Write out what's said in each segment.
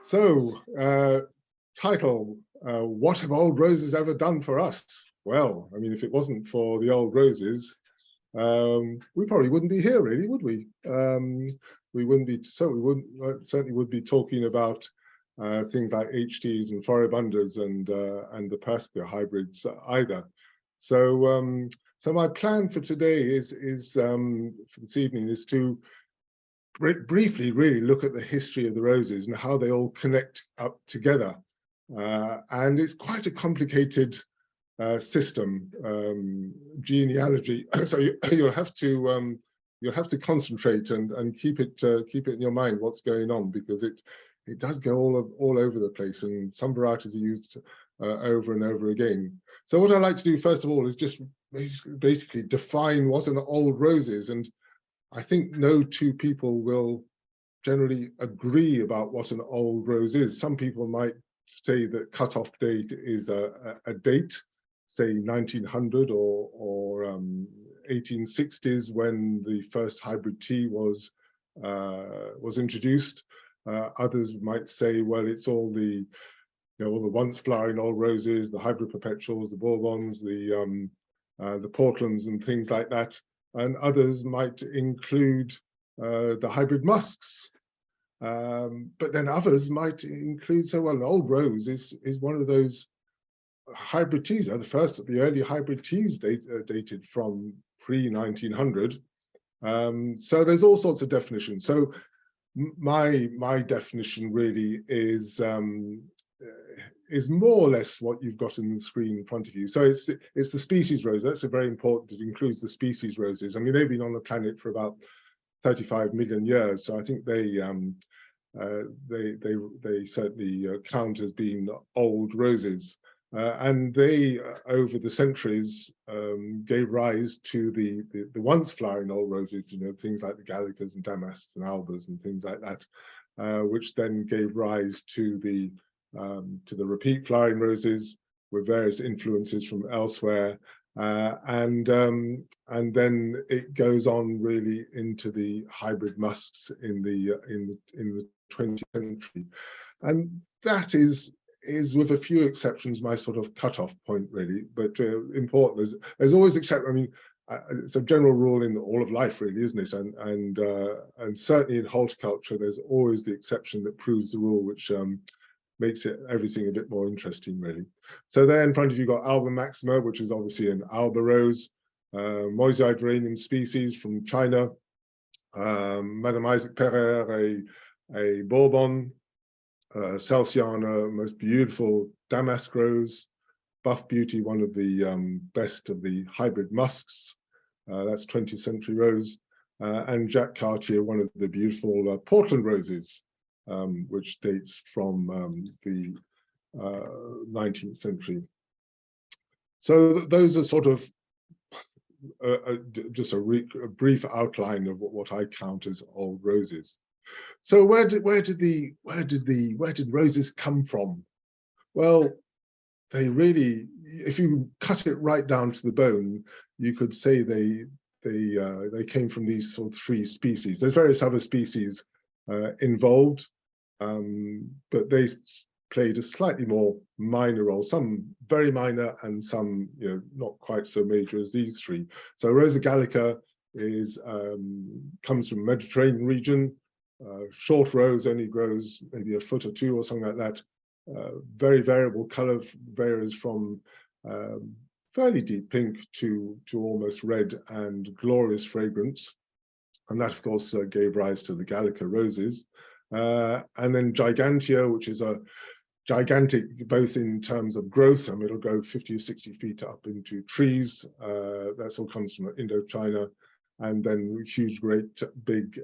So, title, what have old roses ever done for us? Well, I mean, if it wasn't for the old roses, we probably wouldn't be here, really, would we? We wouldn't be, certainly would be talking about things like HTs and Floribundas and the Perspia hybrids either. So, so my plan for today is for this evening is to briefly really look at the history of the roses and how they all connect up together. And it's quite a complicated system, genealogy. So you'll have to concentrate and keep it in your mind what's going on, because it does go all over the place, and some varieties are used over and over again. So what I'd like to do first of all is just basically define what an old rose is, and I think no two people will generally agree about what an old rose is. Some people might say that cutoff date is a date, say 1900 or 1860s, when the first hybrid tea was introduced. Others might say, well, it's all the all the once flowering old roses, the hybrid perpetuals, the Bourbons, the Portlands, and things like that. And others might include the hybrid musks. But then others might include, so well, an old rose is one of those hybrid teas. The early hybrid teas dated from pre-1900. So there's all sorts of definitions. So my definition really is more or less what you've got in the screen in front of you. So it's the species rose. That's a very important. It includes the species roses. I mean, they've been on the planet for about 35 million years. So I think they certainly count as being old roses. And they, over the centuries, gave rise to the once flowering old roses, things like the Gallicas and Damasks and Albas and things like that, which then gave rise to the repeat flowering roses with various influences from elsewhere, and then it goes on really into the hybrid musks in the 20th century, and that is with a few exceptions my sort of cutoff point really. But important, there's always exceptions. I mean, it's a general rule in all of life, really, isn't it? And certainly in horticulture, there's always the exception that proves the rule, which makes everything a bit more interesting, really. So there in front of you got Alba maxima, which is obviously an Alba rose, Moisioid geranium species from China, Madame Isaac Pereire, a Bourbon, Celsiana, most beautiful damask rose, Buff Beauty, one of the best of the hybrid musks, that's 20th century rose, and Jacques Cartier, one of the beautiful Portland roses, which dates from the 19th century. So those are sort of just a brief outline of what I count as old roses. So where did roses come from? Well, they really, if you cut it right down to the bone, you could say they came from these sort of three species. There's various other species involved, but they played a slightly more minor role, some very minor and some not quite so major as these three. So Rosa gallica comes from Mediterranean region, short rose, only grows maybe a foot or two or something like that. Very variable color, varies from fairly deep pink to almost red, and glorious fragrance. And that, of course, gave rise to the Gallica roses. And then Gigantea, which is a gigantic, both in terms of growth. I mean, it'll go 50 or 60 feet up into trees. That all comes from Indochina. And then huge, great, big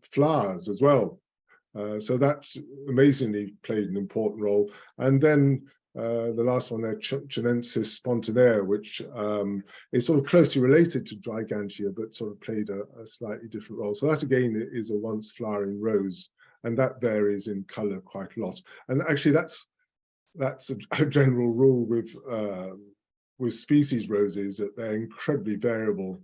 flowers as well. So that amazingly played an important role. And then the last one there, Chinensis spontanea, which is sort of closely related to Gigantea, but sort of played a slightly different role. So that again is a once flowering rose, and that varies in color quite a lot. And actually that's a general rule with species roses, that they're incredibly variable.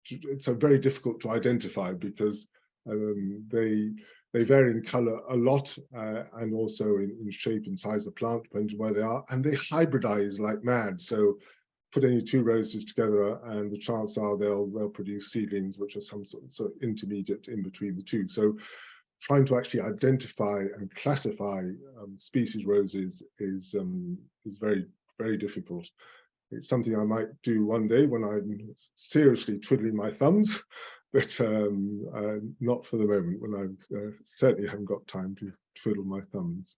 It's very difficult to identify, because they They vary in color a lot, and also in shape and size of the plant, depending on where they are, and they hybridize like mad. So put any two roses together and the chances are they'll produce seedlings which are some sort of intermediate in between the two. So trying to actually identify and classify species roses is very, very difficult. It's something I might do one day when I'm seriously twiddling my thumbs, but not for the moment, when I certainly haven't got time to twiddle my thumbs.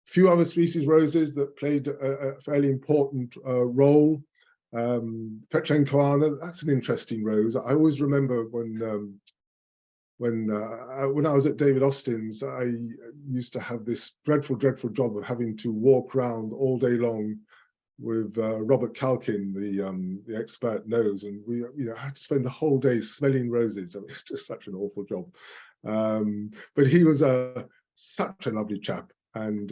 Few other species roses that played a fairly important role. Fetchenkoana, that's an interesting rose. I always remember when I was at David Austin's, I used to have this dreadful job of having to walk around all day long with Robert Calkin, the expert knows, and we had to spend the whole day smelling roses. I mean, it's just such an awful job. But he was such a lovely chap, and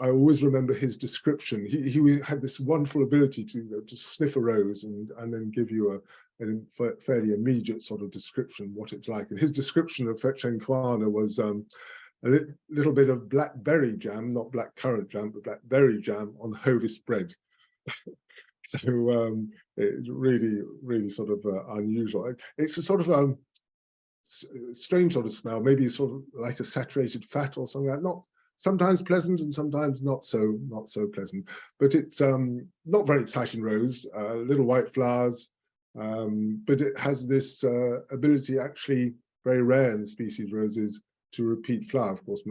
I always remember his description. He had this wonderful ability to sniff a rose and then give you a fairly immediate sort of description what it's like. And his description of Fetchenkoana was a little bit of blackberry jam, not blackcurrant jam, but blackberry jam on Hovis bread. So it's really sort of unusual. It's a sort of strange sort of smell, maybe sort of like a saturated fat or something like that. Not sometimes pleasant and sometimes not so pleasant. But it's not very exciting rose, little white flowers, but it has this ability, actually very rare in the species roses, to repeat flower. Of course,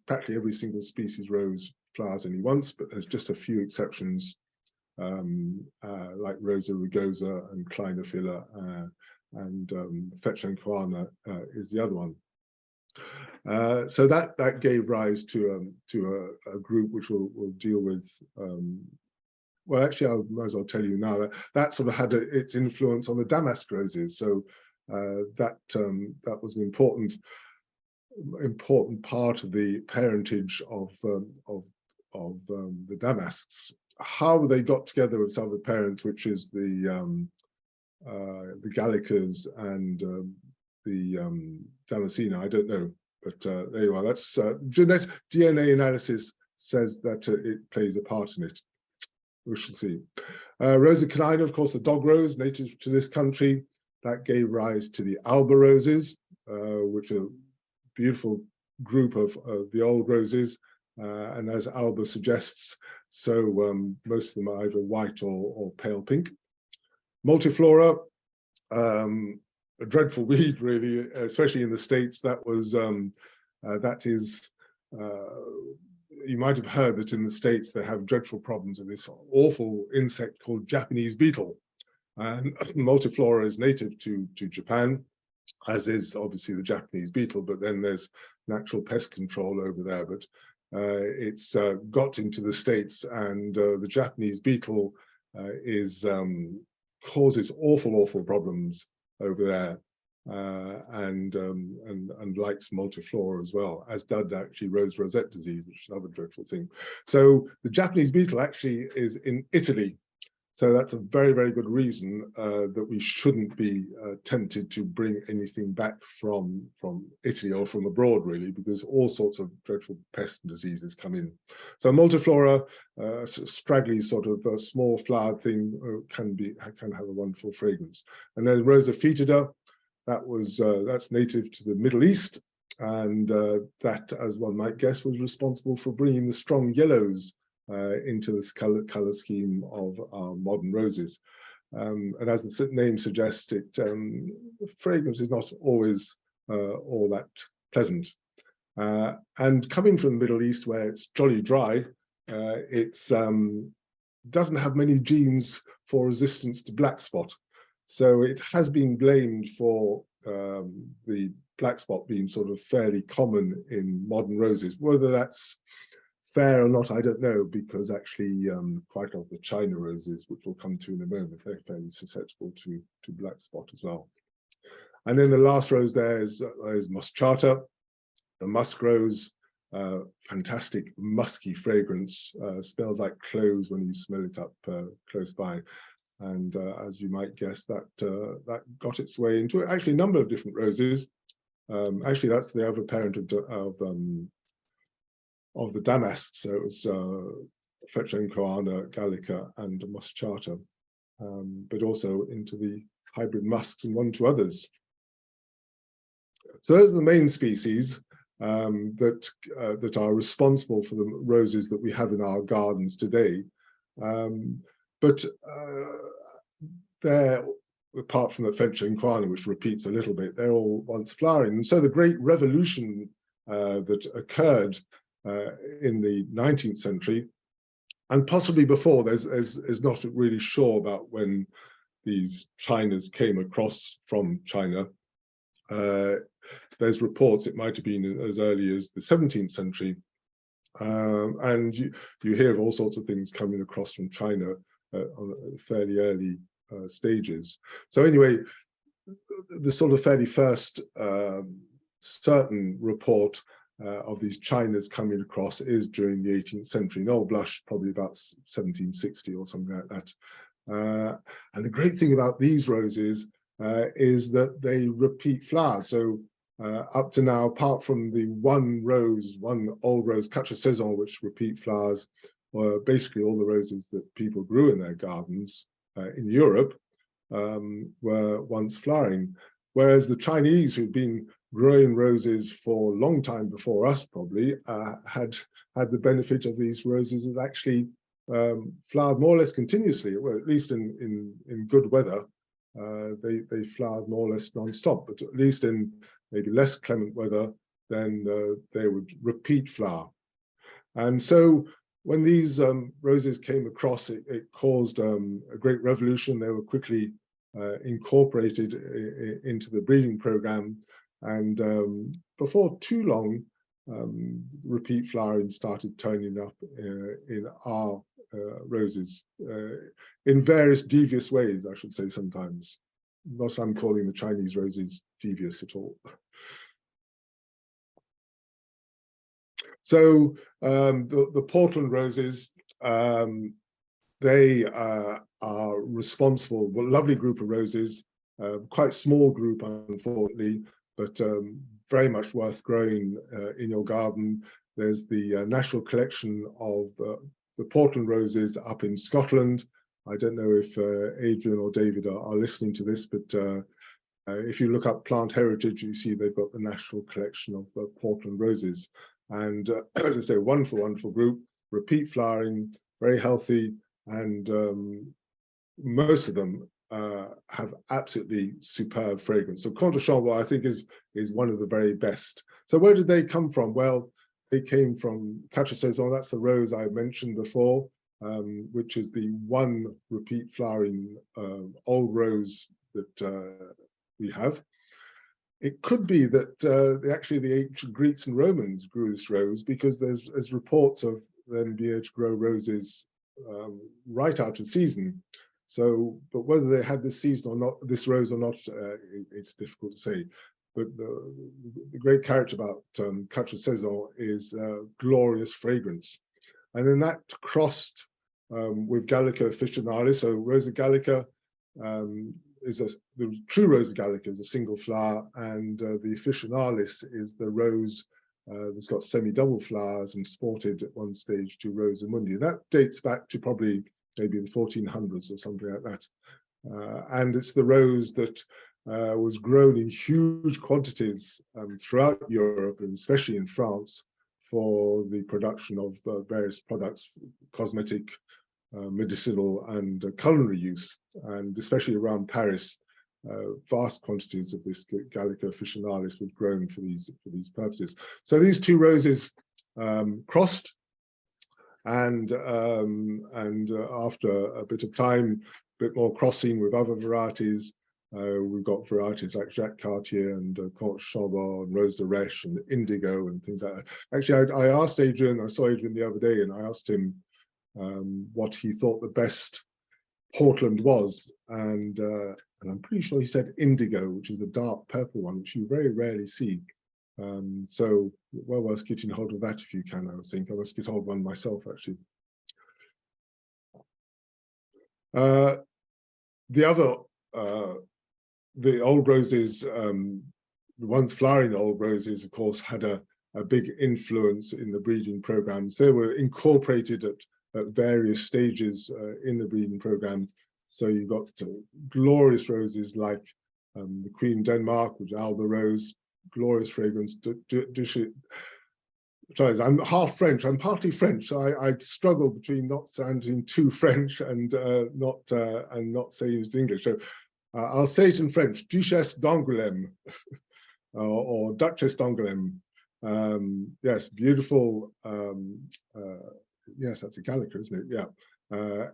practically every single species rose flowers only once, but there's just a few exceptions, like Rosa rugosa and Kleinophylla, and Fetchenkoana is the other one. So that gave rise to a group which we'll deal with. Well, actually, I might as well tell you now that sort of had its influence on the damask roses. So that was an important part of the parentage of the damasks. How they got together with some of the parents, which is the Gallicas and the Damascena, I don't know, but there you are. That's DNA analysis says that it plays a part in it. We shall see. Rosa canina, of course, the dog rose, native to this country, that gave rise to the Alba roses, which are a beautiful group of the old roses, and as Alba suggests, so most of them are either white or pale pink. Multiflora, a dreadful weed, really, especially in the States. You might have heard that in the States they have dreadful problems with this awful insect called Japanese beetle. And multiflora is native to Japan, as is obviously the Japanese beetle, but then there's natural pest control over there. But it's got into the States, and the Japanese beetle causes awful problems over there, and likes multiflora as well, as does actually rosette disease, which is another dreadful thing. So the Japanese beetle actually is in Italy. So that's a very good reason that we shouldn't be tempted to bring anything back from Italy or from abroad, really, because all sorts of dreadful pests and diseases come in. So multiflora, straggly sort of small flowered thing, can have a wonderful fragrance. And then Rosa foetida, that's native to the Middle East, and that, as one might guess, was responsible for bringing the strong yellows into this color scheme of our modern roses. And as the name suggests, the fragrance is not always all that pleasant. And coming from the Middle East, where it's jolly dry, it doesn't have many genes for resistance to black spot. So it has been blamed for the black spot being sort of fairly common in modern roses. Whether that's fair or not, I don't know, because actually quite a lot of the China roses, which we'll come to in a moment, they're fairly susceptible to black spot as well. And then the last rose there is moschata, the musk rose, fantastic musky fragrance, smells like cloves when you smell it up close by. And as you might guess, that that got its way into actually a number of different roses. Actually, that's the other parent of the damask. So it was Fetchenkoana, Gallica, and moschata, but also into the hybrid musks and one or two others. So those are the main species that are responsible for the roses that we have in our gardens today. But they're, apart from the Fetchenkoana, which repeats a little bit, they're all once flowering. And so the great revolution that occurred in the 19th century, and possibly before, there's not really sure about when these Chinas came across from China. There's reports it might have been as early as the 17th century. And you hear of all sorts of things coming across from China on fairly early stages. So anyway, the sort of fairly first certain report of these Chinas coming across is during the 18th century. Noel Blush, probably about 1760 or something like that. And the great thing about these roses is that they repeat flowers. So up to now, apart from the one old rose, Quatre Saisons, which repeat flowers, basically all the roses that people grew in their gardens in Europe were once flowering. Whereas the Chinese, who'd been growing roses for a long time before us, probably, had the benefit of these roses that actually flowered more or less continuously, well, at least in good weather. They flowered more or less non-stop, but at least in maybe less clement weather, then they would repeat flower. And so when these roses came across, it caused a great revolution. They were quickly incorporated into the breeding program. And before too long, repeat flowering started turning up in our roses in various devious ways, I should say sometimes. Not I'm calling the Chinese roses devious at all. So the Portland roses, they are responsible, well, lovely group of roses, quite small group, unfortunately, but very much worth growing in your garden. There's the National Collection of the Portland roses up in Scotland. I don't know if Adrian or David are listening to this, but if you look up Plant Heritage, you see they've got the National Collection of Portland roses. And as I say, wonderful, wonderful group, repeat flowering, very healthy, and most of them have absolutely superb fragrance. So Comte de Chambord, I think, is one of the very best. So where did they come from? Well, they came from Quatre Saisons. That's the rose I mentioned before, which is the one repeat flowering old rose that we have. It could be that actually the ancient Greeks and Romans grew this rose, because there's reports of them being able to grow roses right out of season. So, but whether they had this season or not, this rose or not, it's difficult to say. But the great character about Quatre Saisons is glorious fragrance. And then that crossed with Gallica officinalis. So Rosa Gallica the true Rosa Gallica is a single flower, and the officinalis is the rose that's got semi-double flowers and sported at one stage to Rosa mundi. And that dates back to probably maybe the 1400s or something like that. And it's the rose that was grown in huge quantities throughout Europe, and especially in France, for the production of various products, cosmetic, medicinal, and culinary use. And especially around Paris, vast quantities of this Gallica officinalis was grown for these purposes. So these two roses crossed, and after a bit of time, a bit more crossing with other varieties, we've got varieties like Jacques Cartier and Comte Chambord and Rose de Reche and Indigo and things like that. Actually, I asked Adrian, I saw Adrian the other day, and I asked him what he thought the best Portland was, and I'm pretty sure he said Indigo, which is the dark purple one, which you very rarely see. So well worth getting hold of that if you can. I would think I must get hold of one myself, actually. The other, the old roses, the once flowering old roses, of course, had a big influence in the breeding programs. They were incorporated at various stages in the breeding program. So you've got glorious roses like the Queen of Denmark, which Alba Rose, glorious fragrance. I'm half French. I'm partly French, so I struggle between not sounding too French and not saying it in English. So I'll say it in French: Duchesse d'Angoulême or Duchess d'Angoulême. Yes, beautiful. Yes, that's a Gallica, isn't it? Yeah.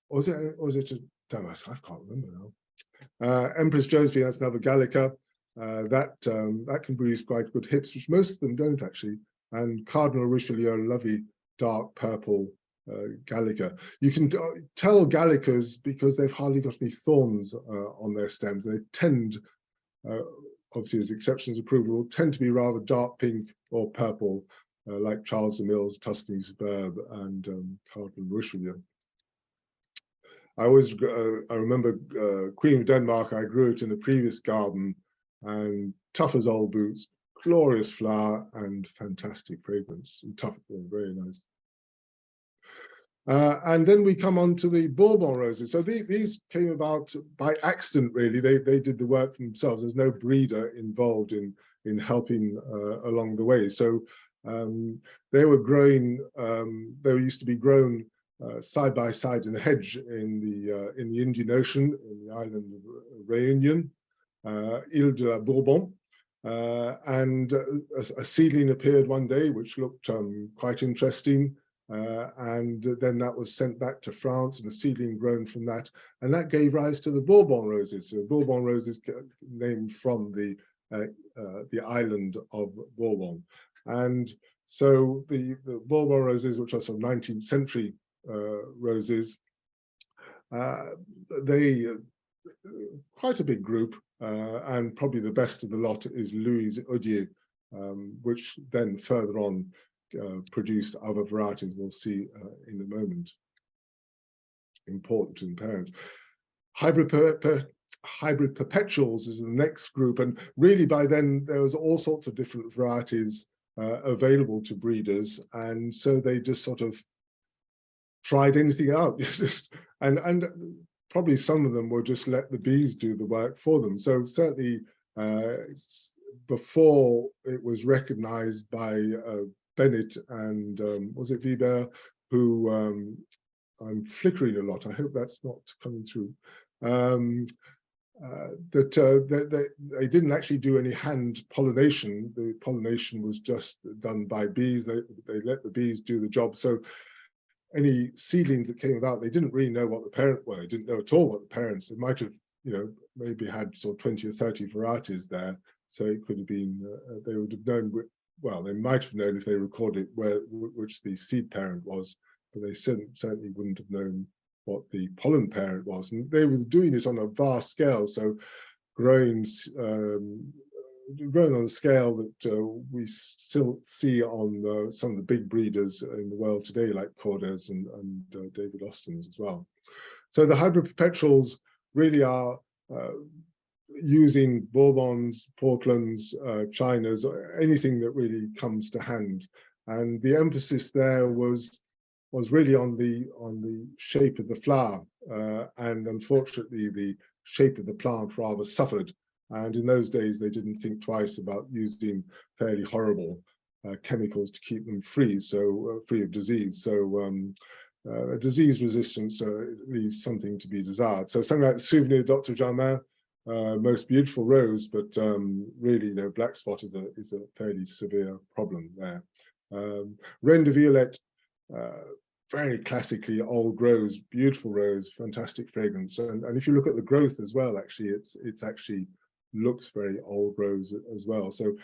Was it a Damas? I can't remember now. Empress Josephine, that's another Gallica. That can produce quite good hips, which most of them don't actually. And Cardinal Richelieu, a lovely dark purple Gallica. You can tell Gallicas because they've hardly got any thorns on their stems. They tend, obviously as exceptions are proven, will tend to be rather dark pink or purple, like Charles de Mille's Tuscany Superb and Cardinal Richelieu. I remember Queen of Denmark, I grew it in the previous garden, and tough as old boots, glorious flower and fantastic fragrance, and tough, very nice. And then we come on to the Bourbon roses. So these came about by accident, really. They did the work themselves. There's no breeder involved in helping along the way. So they were growing. They used to be grown side by side in a hedge in the Indian Ocean, in the island of Réunion, Ile de la Bourbon. And a seedling appeared one day, which looked quite interesting. And then that was sent back to France, and a seedling grown from that, and that gave rise to the Bourbon roses. So Bourbon roses named from the island of Bourbon, and so the Bourbon roses, which are some 19th century roses, they quite a big group, and probably the best of the lot is Louis Odier, which then further on produced other varieties we'll see in a moment. Important and parent. Hybrid perpetuals is the next group, and really by then there was all sorts of different varieties available to breeders, and so they just sort of tried anything out. and probably some of them will just let the bees do the work for them. So certainly before it was recognized by Bennett and was it Weber, who I'm flickering a lot, I hope that's not coming through, that they didn't actually do any hand pollination. The pollination was just done by bees. They let the bees do the job. So any seedlings that came about, they didn't really know what the parent were. They didn't know at all what the parents. They might have, maybe had sort of 20 or 30 varieties there. So it could have been, they would have known, well, they might have known if they recorded which the seed parent was, but they certainly wouldn't have known what the pollen parent was. And they were doing it on a vast scale, so growing on a scale that we still see on some of the big breeders in the world today, like Cordes and David Austin's as well. So the hybrid perpetuals really are using Bourbons, Portlands, Chinas, anything that really comes to hand. And the emphasis there was really on the shape of the flower, and unfortunately the shape of the plant rather suffered. And in those days they didn't think twice about using fairly horrible chemicals to keep them free, free of disease. So disease resistance leaves something to be desired. So something like Souvenir Dr. Germain, most beautiful rose, but really, black spot is a fairly severe problem there. Reine de Violette, very classically old rose, beautiful rose, fantastic fragrance, and if you look at the growth as well, actually, it's actually looks very old rose as well. So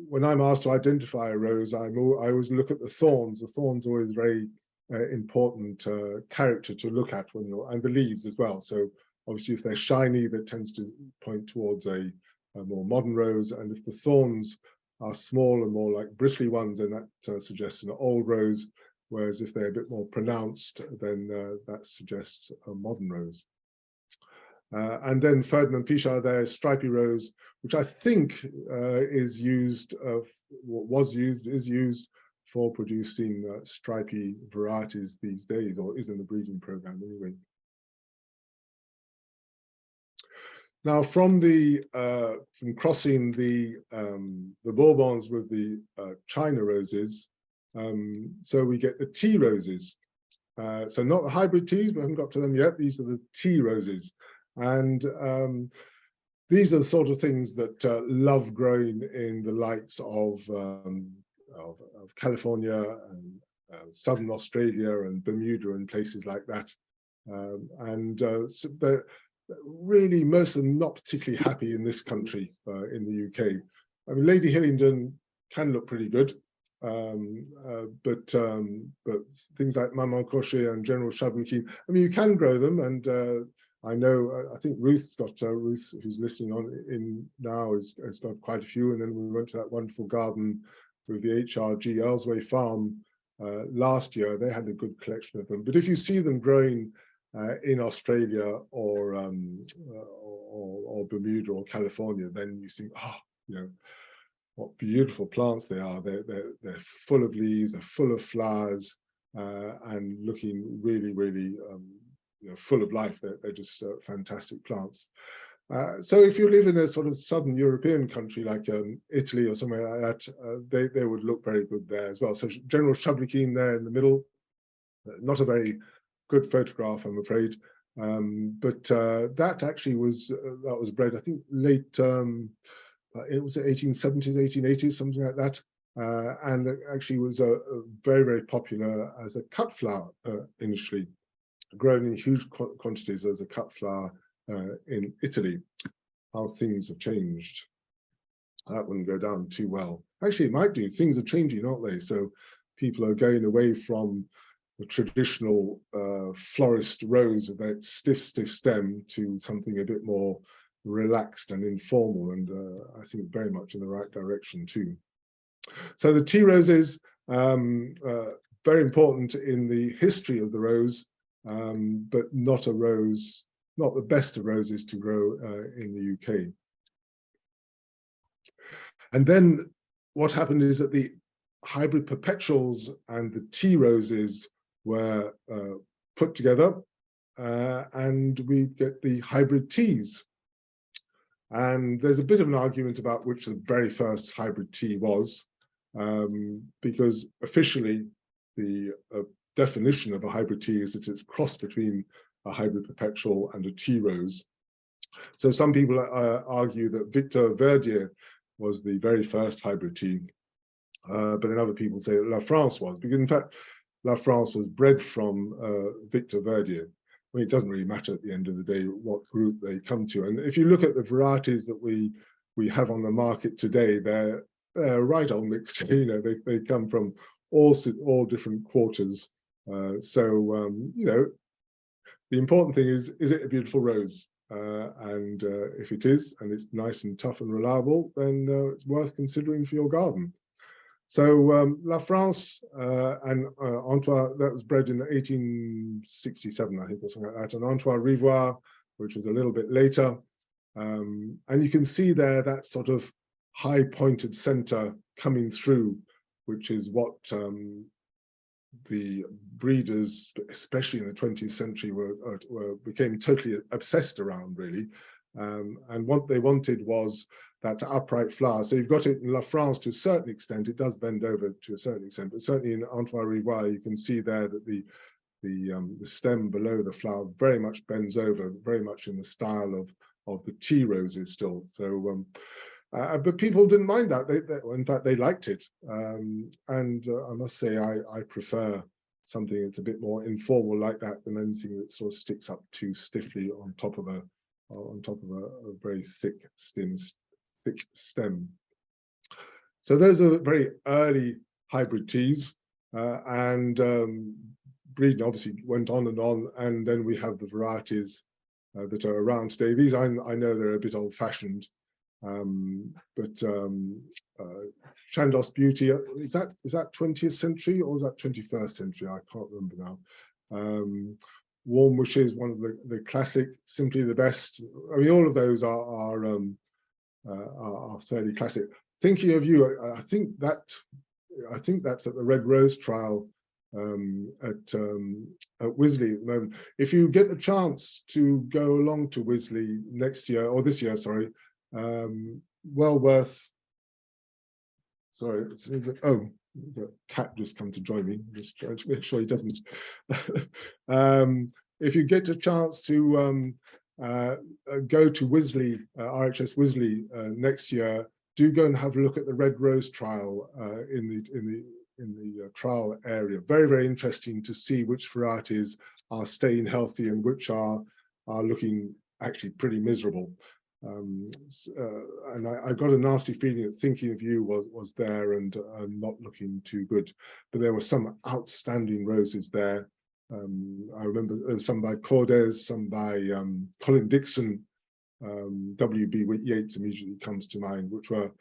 when I'm asked to identify a rose, I always look at the thorns. The thorns are always very important character to look at and the leaves as well. So obviously, if they're shiny, that tends to point towards a more modern rose. And if the thorns are small and more like bristly ones, then that suggests an old rose. Whereas if they're a bit more pronounced, then that suggests a modern rose. And then Ferdinand Pichard there, stripy rose, which I think is used, is used for producing stripy varieties these days, or is in the breeding program anyway. Now, from crossing the Bourbons with the China roses, so we get the tea roses. So not the hybrid teas, we haven't got to them yet. These are the tea roses, and these are the sort of things that love growing in the likes of California and southern Australia and Bermuda and places like that. But really, most of them not particularly happy in this country, in the UK. I mean, Lady Hillingdon can look pretty good, but things like Maman Cochet and General Chabouquin, I mean, you can grow them, and I know, I think Ruth, who's listening in now, has got quite a few, and then we went to that wonderful garden with the HRG Earlsway Farm last year. They had a good collection of them, but if you see them growing in Australia or Bermuda or California, then you think, oh, you know, what beautiful plants they are. They're full of leaves, they're full of flowers, and looking really, really you know, full of life. They're just fantastic plants. So if you live in a sort of southern European country like Italy or somewhere like that, they would look very good there as well. So General Chabouquin there in the middle, not a very good photograph, I'm afraid, but that actually was bred, I think, late, it was the 1870s, 1880s, something like that, and it actually was very, very popular as a cut flower initially, grown in huge quantities as a cut flower in Italy. How things have changed. That wouldn't go down too well. Actually, it might do. Things are changing, aren't they? So people are going away from the traditional florist rose with that stiff stem to something a bit more relaxed and informal, and I think very much in the right direction too. So the tea roses, very important in the history of the rose, but not the best of roses to grow in the UK. And then what happened is that the hybrid perpetuals and the tea roses were put together, and we get the hybrid teas. And there's a bit of an argument about which the very first hybrid tea was, because officially the definition of a hybrid tea is that it's crossed between a hybrid perpetual and a tea rose. So some people argue that Victor Verdier was the very first hybrid tea, but then other people say that La France was, because in fact La France was bred from Victor Verdier. I mean, it doesn't really matter at the end of the day what group they come to. And if you look at the varieties that we have on the market today, they're right old mixed. You know, they come from all different quarters. You know, the important thing is it a beautiful rose? And if it is, and it's nice and tough and reliable, then it's worth considering for your garden. So La France and Antoine, that was bred in 1867, I think, or something like that, and Antoine Rivoire, which was a little bit later. And you can see there that sort of high pointed center coming through, which is what the breeders, especially in the 20th century, became totally obsessed around, really. And what they wanted was that upright flower. So you've got it in La France to a certain extent. It does bend over to a certain extent, but certainly in Antoine Rivoire, you can see there that the stem below the flower very much bends over, very much in the style of the tea roses still. So, but people didn't mind that. In fact, they liked it. I must say, I prefer something that's a bit more informal like that than anything that sort of sticks up too stiffly on top of a very thick stem. So those are very early hybrid teas, and breeding obviously went on, and then we have the varieties that are around today. These I know they're a bit old-fashioned, but Chandos Beauty, is that 20th century or is that 21st century? I can't remember now. Warm Wishes, one of the classic, Simply the Best. I mean, all of those are fairly classic. Thinking of You, I think that's at the Red Rose Trial at Wisley at the moment. If you get the chance to go along to Wisley next year, or this year, sorry, well worth. Sorry, oh, the cat just come to join me. I'm just trying to make sure he doesn't. If you get a chance to go to Wisley, RHS Wisley next year, do go and have a look at the Red Rose trial in the trial area. Very, very interesting to see which varieties are staying healthy and which are looking actually pretty miserable. And I got a nasty feeling that Thinking of You was there and not looking too good, but there were some outstanding roses there. I remember some by Cordes, some by Colin Dixon. W.B. Yeats immediately comes to mind, which were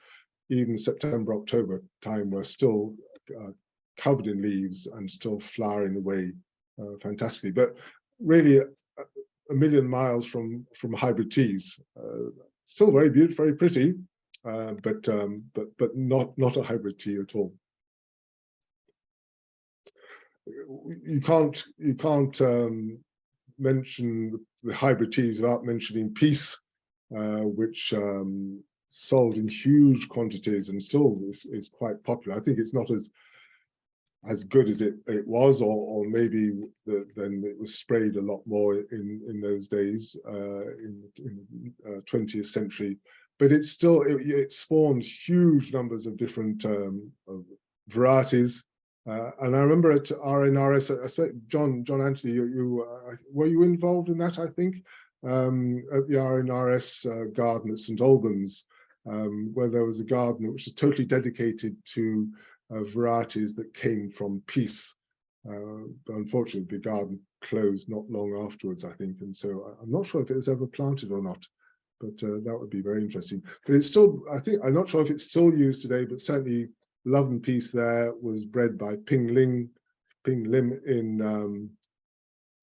even September, October time were still covered in leaves and still flowering away fantastically. But really, a million miles from hybrid teas. Still very beautiful, very pretty, but not a hybrid tea at all. You can't mention the hybrid teas without mentioning Peace, which sold in huge quantities and still is quite popular. I think it's not as good as it was, or maybe then it was sprayed a lot more in those days in 20th century, but it's still it spawns huge numbers of different varieties. And I remember at RNRS, I expect John Anthony, you were you involved in that? I think at the RNRS garden at St Albans, where there was a garden which is totally dedicated to varieties that came from Peace. But unfortunately, the garden closed not long afterwards, I think, and so I'm not sure if it was ever planted or not, but that would be very interesting. But it's still, I think, I'm not sure if it's still used today, but certainly Love and Peace there was bred by Ping Lim in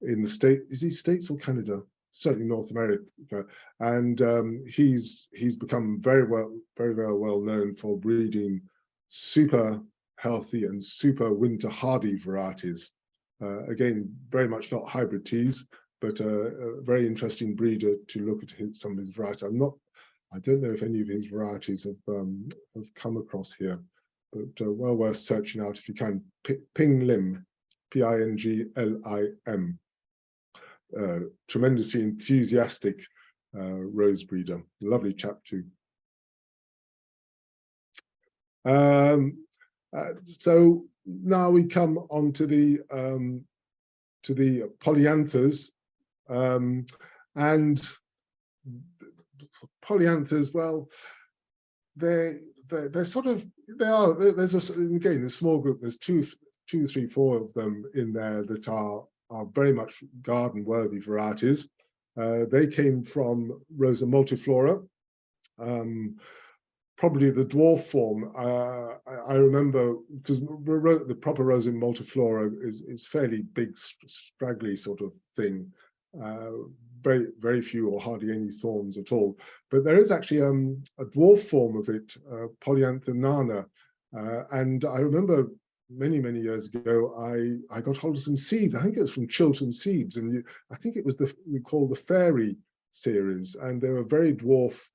the States. Is he States or Canada? Certainly North America, and he's become very well known for breeding super healthy and super winter hardy varieties. Again, very much not hybrid teas, but a very interesting breeder to look at some of his varieties. I don't know if any of his varieties have come across here, but well worth searching out if you can. Ping Lim, Pinglim. Tremendously enthusiastic rose breeder, lovely chap too. So now we come on to the polyanthers, and polyanthers. Well, they're sort of there's again a small group. There's two, three, four of them in there that are very much garden worthy varieties. They came from Rosa multiflora. Probably the dwarf form. I remember, because the proper Rosa multiflora is fairly big, straggly sort of thing. Very few or hardly any thorns at all. But there is actually a dwarf form of it, Polyantha nana. And I remember many years ago, I got hold of some seeds. I think it was from Chiltern Seeds, and I think it was we call the Fairy series, and they were very dwarf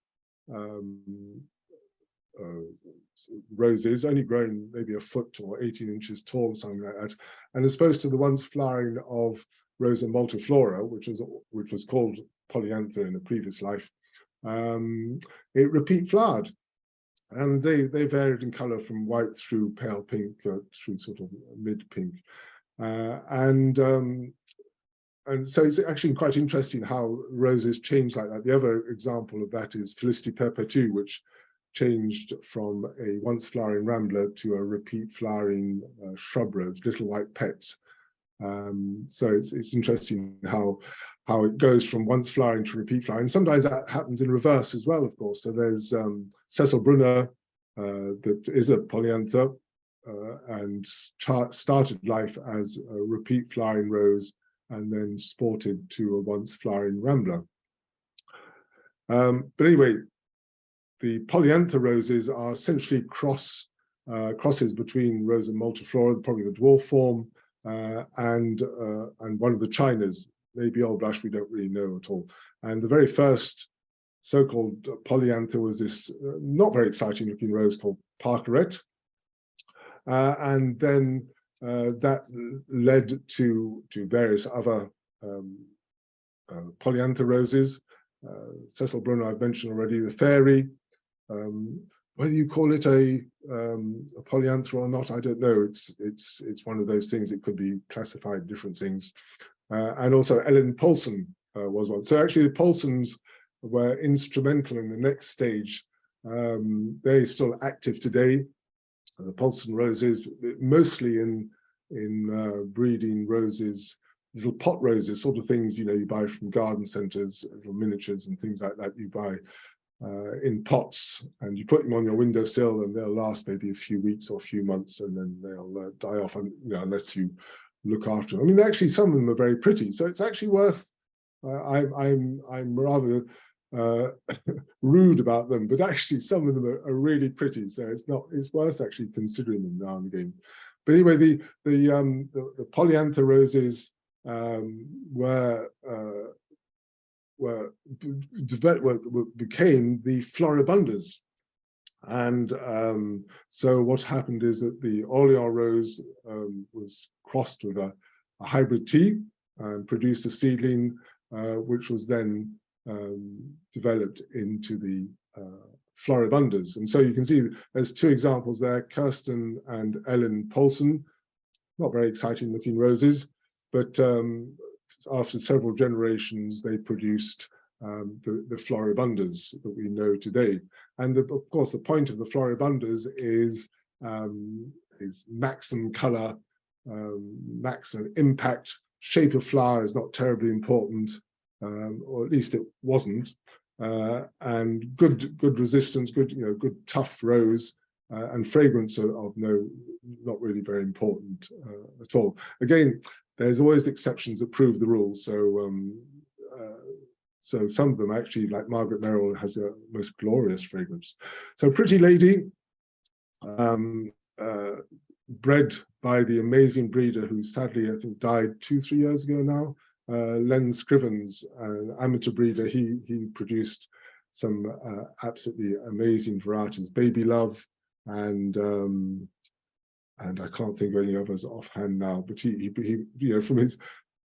roses, only growing maybe a foot or 18 inches tall, something like that. And as opposed to the ones flowering of Rosa multiflora, which was called Polyantha in a previous life, it repeat flowered. And they varied in color from white through pale pink through sort of mid pink. And so it's actually quite interesting how roses change like that. The other example of that is Felicity Perpetua, which changed from a once flowering rambler to a repeat flowering shrub rose, little white pets. So it's interesting how it goes from once flowering to repeat flowering. Sometimes that happens in reverse as well, of course. So there's Cecil Brunner, that is a polyantha, and started life as a repeat flowering rose and then sported to a once flowering rambler. But anyway, the polyantha roses are essentially crosses between Rosa multiflora, probably the dwarf form, and one of the Chinas, maybe Old Blush, we don't really know at all. And the very first so-called polyantha was this not very exciting looking rose called Parkerette. And then that led to various other polyantha roses. Cecil Brunner, I've mentioned already, the fairy. Whether you call it a polyantha or not, I don't know. It's one of those things. It could be classified different things. And also Ellen Paulson was one. So actually, the Paulsons were instrumental in the next stage. They're still active today. The Paulson roses, mostly in breeding roses, little pot roses, sort of things you buy from garden centres, little miniatures and things like that you buy in pots, and you put them on your windowsill, and they'll last maybe a few weeks or a few months, and then they'll die off, and, unless you look after them. I mean, actually, some of them are very pretty, so it's actually worth. I'm rather rude about them, but actually some of them are really pretty, so it's worth actually considering them now and again. But anyway, the polyantha roses became the floribundas. And so what happened is that the Orleans rose was crossed with a hybrid tea and produced a seedling, which was then developed into the floribundas. And so you can see there's two examples there, Kirsten and Ellen Paulson. Not very exciting looking roses, but after several generations, they produced the floribundas that we know today. And of course, the point of the floribundas is maximum color, maximum impact. Shape of flower is not terribly important, or at least it wasn't. And good resistance, good tough rose, and fragrance of not really very important at all. Again, there's always exceptions that prove the rule. So some of them actually, like Margaret Merrill, has a most glorious fragrance. So Pretty Lady, bred by the amazing breeder who sadly, I think, died 2-3 years ago now, Len Scrivens, an amateur breeder. He produced some absolutely amazing varieties, Baby Love, and I can't think of any others offhand now, but he from his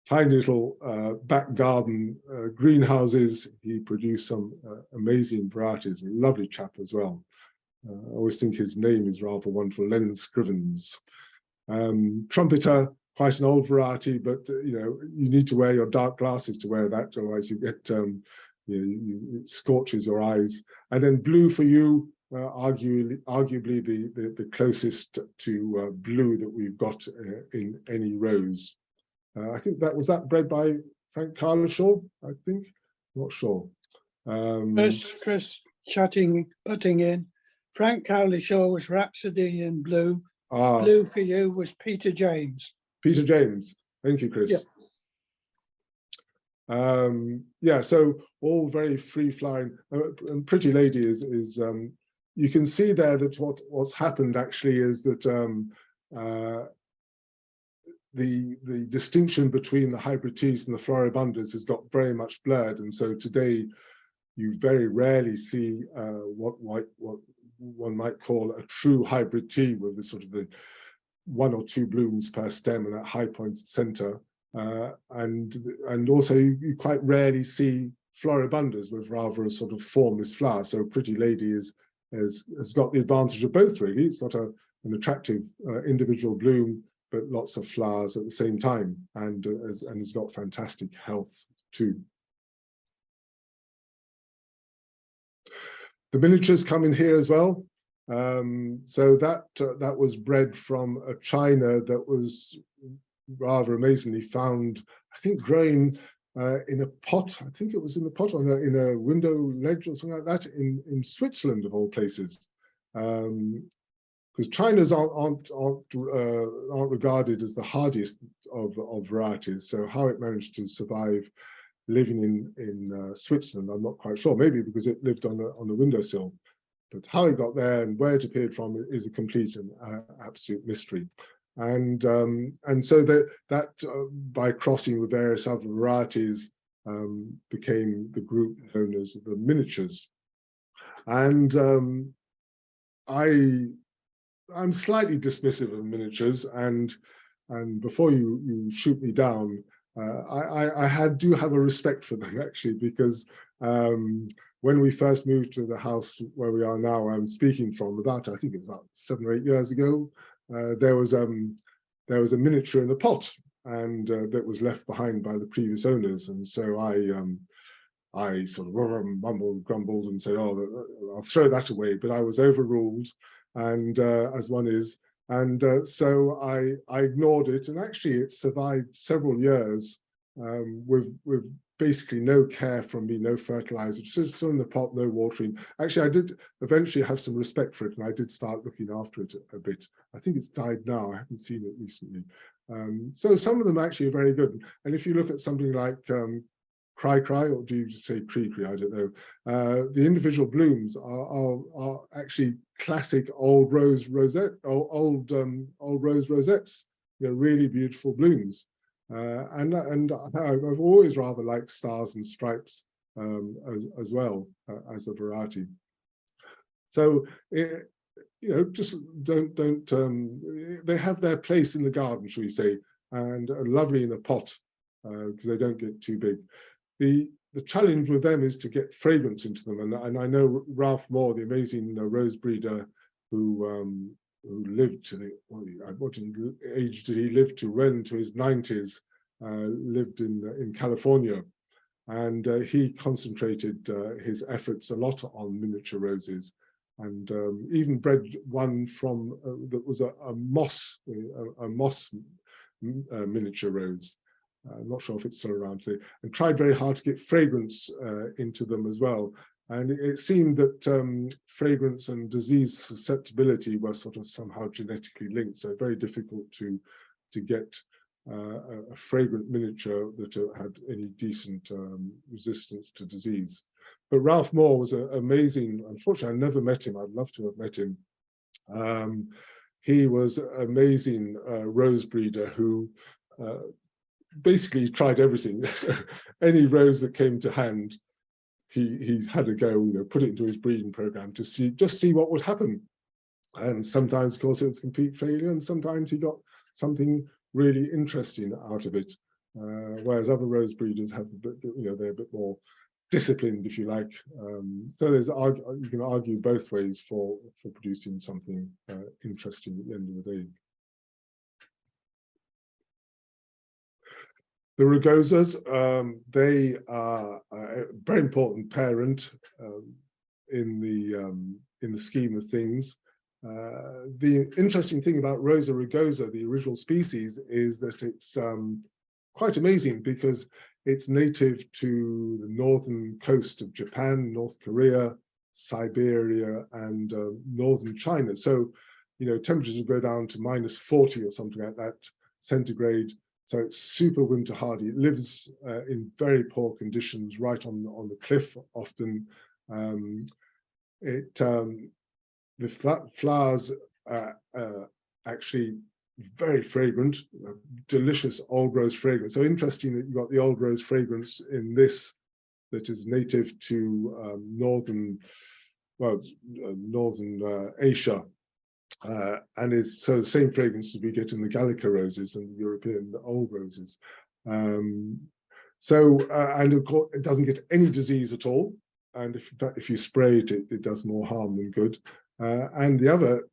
tiny little back garden greenhouses, he produced some amazing varieties. A lovely chap as well. I always think his name is rather wonderful, Len Scrivens. Trumpeter, quite an old variety, but you need to wear your dark glasses to wear that, otherwise you get it scorches your eyes. And then Blue for You, arguably the closest to blue that we've got in any rose. I think that was bred by Frank Carlishaw, I think. Not sure. Chris butting in. Frank Carlishaw was Rhapsody in Blue. Blue for You was Peter James. Peter James. Thank you, Chris. Yeah. So all very free flowering. And Pretty Lady is you can see there that what's happened actually is that the distinction between the hybrid teas and the floribundas has got very much blurred, and so today you very rarely see what one might call a true hybrid tea with the sort of the 1 or 2 blooms per stem and that high point center, and also you quite rarely see floribundas with rather a sort of formless flower. So Pretty Lady has got the advantage of both, really. It's got an attractive individual bloom, but lots of flowers at the same time, and it's got fantastic health too. The miniatures come in here as well. So that was bred from a China that was rather amazingly found, I think, growing in a pot. I think it was in the pot in a window ledge or something like that in Switzerland, of all places. because Chinas aren't regarded as the hardiest of varieties. So how it managed to survive living in Switzerland, I'm not quite sure. Maybe because it lived on the windowsill, but how it got there and where it appeared from is a complete and absolute mystery. And so that by crossing with various other varieties became the group known as the miniatures. And I'm slightly dismissive of miniatures, and before you shoot me down, I do have a respect for them, actually, because when we first moved to the house where we are now, I'm speaking from, about, I think it was about 7 or 8 years ago, there was a miniature in a pot, and that was left behind by the previous owners. And so I sort of mumbled, grumbled, and said, "Oh, I'll throw that away." But I was overruled, and as one is, and so I ignored it. And actually, it survived several years with basically no care from me, no fertilizer, just still in the pot, no watering. Actually, I did eventually have some respect for it, and I did start looking after it a bit. I think it's died now. I haven't seen it recently. So some of them actually are very good. And if you look at something like Cry, or do you just say Cree? I don't know. The individual blooms are actually classic old rose rosette, old rose rosettes. Really beautiful blooms. And I've always rather liked stars and stripes as well as a variety. So just don't. They have their place in the garden, shall we say, and are lovely in a pot because they don't get too big. The challenge with them is to get fragrance into them, and I know Ralph Moore, the amazing rose breeder, who lived to what age did he live to? Well into his 90s, lived in California, and he concentrated his efforts a lot on miniature roses, and even bred one from that was a moss miniature rose. I'm not sure if it's still around today, and tried very hard to get fragrance into them as well. And it seemed that fragrance and disease susceptibility were sort of somehow genetically linked, so very difficult to get a fragrant miniature that had any decent resistance to disease. But Ralph Moore was amazing. Unfortunately, I never met him. I'd love to have met him. He was an amazing rose breeder who basically tried everything. Any rose that came to hand, he had a go, put it into his breeding program to see what would happen. And sometimes, of course, it was a complete failure, and sometimes he got something really interesting out of it. Whereas other rose breeders have, they're a bit more disciplined, if you like. So you can argue both ways for producing something interesting at the end of the day. The rugosas, they are a very important parent in the scheme of things. The interesting thing about Rosa rugosa, the original species, is that it's quite amazing because it's native to the northern coast of Japan, North Korea, Siberia, and northern China. So, temperatures will go down to -40 or something like that centigrade. So it's super winter hardy. It lives in very poor conditions, right on the cliff often. The flowers are actually very fragrant, delicious old rose fragrance. So interesting that you've got the old rose fragrance in this that is native to northern Asia. And is so the same fragrance as we get in the Gallica roses and the European old roses. And of course, it doesn't get any disease at all. And if you spray it, it does more harm than good. And the other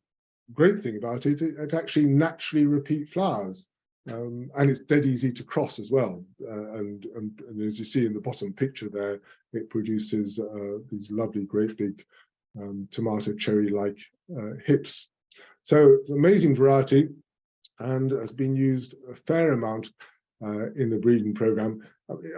great thing about it, it actually naturally repeat flowers. And it's dead easy to cross as well. And as you see in the bottom picture there, it produces these lovely, great big tomato cherry-like hips. So it's an amazing variety and has been used a fair amount in the breeding program.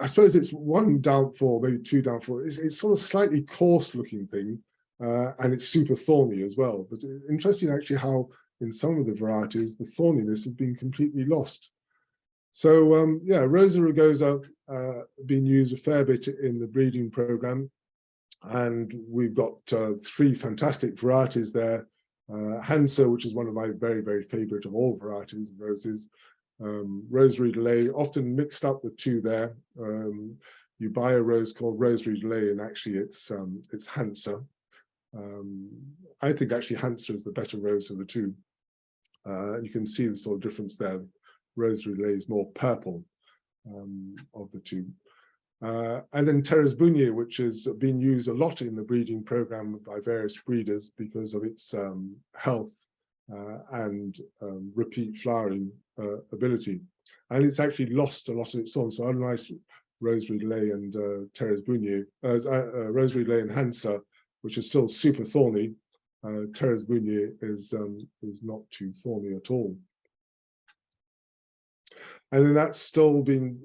I suppose it's one downfall, maybe two downfall. It's sort of slightly coarse looking thing. and it's super thorny as well. But interesting actually how in some of the varieties, the thorniness has been completely lost. So yeah, Rosa rugosa being used a fair bit in the breeding program, and we've got 3 fantastic varieties there. Hansa, which is one of my very, very favorite of all varieties of roses. Rosary de Lay, often mixed up the 2 there. You buy a rose called Rosary de Lay, and actually it's Hansa. I think actually Hansa is the better rose of the 2. You can see the sort of difference there. Rosary de Lay is more purple of the 2. And then Thérèse Bougnier, which has been used a lot in the breeding program by various breeders because of its health and repeat flowering ability. And it's actually lost a lot of its thorns. So unlike Rosary de Lay and Thérèse Bougnier, Rosary de Lay and Hansa, which is still super thorny, Thérèse Bougnier is not too thorny at all. And then that's still been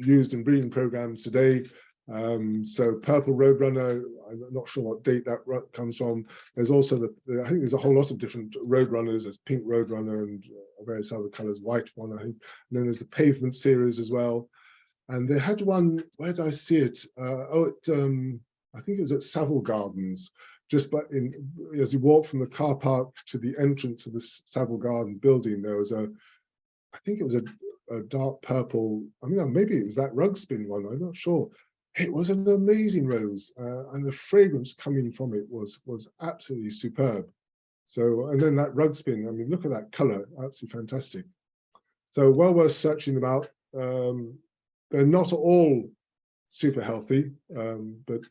used in breeding programs today. So Purple Roadrunner, I'm not sure what date that comes from. There's also I think there's a whole lot of different Roadrunners. There's Pink Roadrunner and various other colors, white one, I think. And then there's the Pavement series as well. And they had one, where did I see it? I think it was at Savile Gardens, just as you walk from the car park to the entrance of the Savile Gardens building, there was I think it was a dark purple, I mean, maybe it was that Rugspin one, I'm not sure. It was an amazing rose, and the fragrance coming from it was absolutely superb. So, and then that Rugspin, I mean, look at that color, absolutely fantastic. So well worth searching them out. They're not all super healthy, but